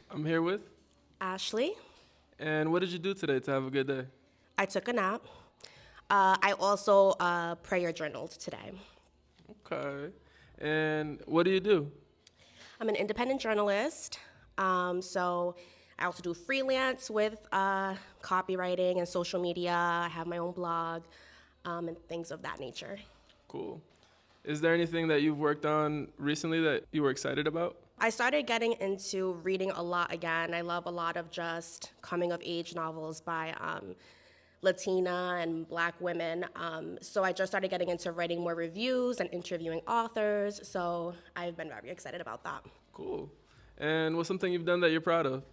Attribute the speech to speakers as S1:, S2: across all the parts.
S1: I'm here with.
S2: Ashlee.
S1: And what did you do today to have a good day?
S2: I took a nap. I also prayer journaled today.
S1: Okay. And what do you do?
S2: I'm an independent journalist, so I also do freelance with copywriting and social media. I have my own blog and things of that nature.
S1: Cool. Is there anything that you've worked on recently that you were excited about?
S2: I started getting into reading a lot again. I love a lot of just coming of age novels by Latina and Black women. So I just started getting into writing more reviews and interviewing authors. So I've been very excited about that.
S1: Cool. And what's something you've done that you're proud of?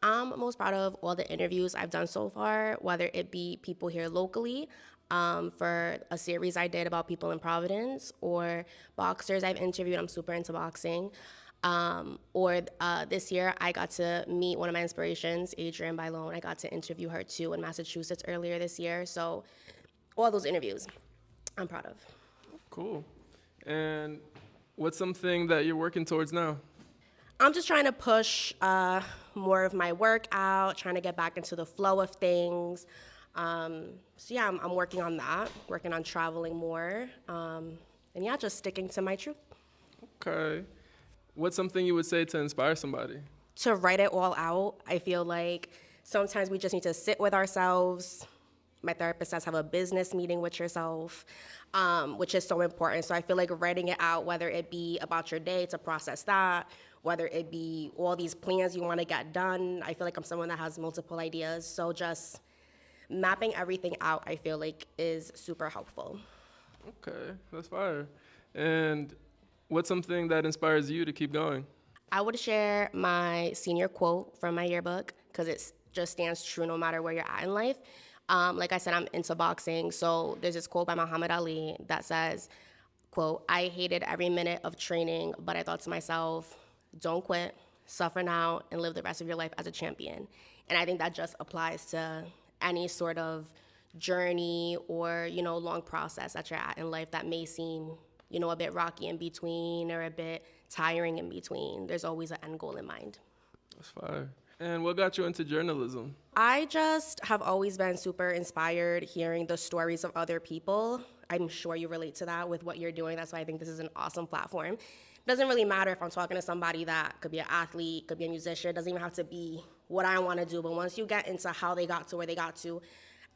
S2: I'm most proud of all the interviews I've done so far, whether it be people here locally for a series I did about people in Providence, or boxers I've interviewed. I'm super into boxing. Or this year, I got to meet one of my inspirations, Adrienne Bailon. I got to interview her too in Massachusetts earlier this year. So, all those interviews, I'm proud of.
S1: Cool. And what's something that you're working towards now?
S2: I'm just trying to push more of my work out, trying to get back into the flow of things. So yeah, I'm working on that, working on traveling more, and yeah, just sticking to my truth.
S1: Okay. What's something you would say to inspire somebody?
S2: To write it all out, I feel like sometimes we just need to sit with ourselves. My therapist says have a business meeting with yourself, which is so important. So I feel like writing it out, whether it be about your day to process that, whether it be all these plans you want to get done. I feel like I'm someone that has multiple ideas. So just mapping everything out, I feel like is super helpful.
S1: Okay, that's fire. And what's something that inspires you to keep going?
S2: I would share my senior quote from my yearbook because it just stands true no matter where you're at in life. Like I said, I'm into boxing, so there's this quote by Muhammad Ali that says, quote, "I hated every minute of training, but I thought to myself, don't quit, suffer now, and live the rest of your life as a champion." And I think that just applies to any sort of journey or, long process that you're at in life that may seem, a bit rocky in between or a bit tiring in between. There's always an end goal in mind.
S1: That's fire. And what got you into journalism?
S2: I just have always been super inspired hearing the stories of other people. I'm sure you relate to that with what you're doing. That's why I think this is an awesome platform. It doesn't really matter if I'm talking to somebody that could be an athlete, could be a musician. It doesn't even have to be what I want to do. But once you get into how they got to where they got to,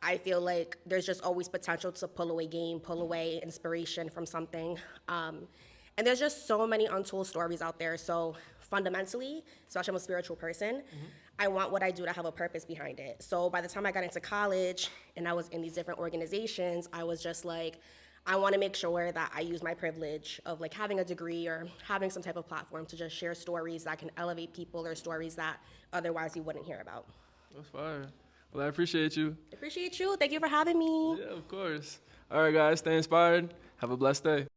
S2: I feel like there's just always potential to pull away game, pull away inspiration from something. And there's just so many untold stories out there. So fundamentally, especially I'm a spiritual person, I want what I do to have a purpose behind it. So by the time I got into college and I was in these different organizations, I was just like, I want to make sure that I use my privilege of like having a degree or having some type of platform to just share stories that can elevate people or stories that otherwise you wouldn't hear about.
S1: That's fire. Well, I appreciate you.
S2: Appreciate you. Thank you for having me.
S1: Yeah, of course. All right, guys, stay inspired. Have a blessed day.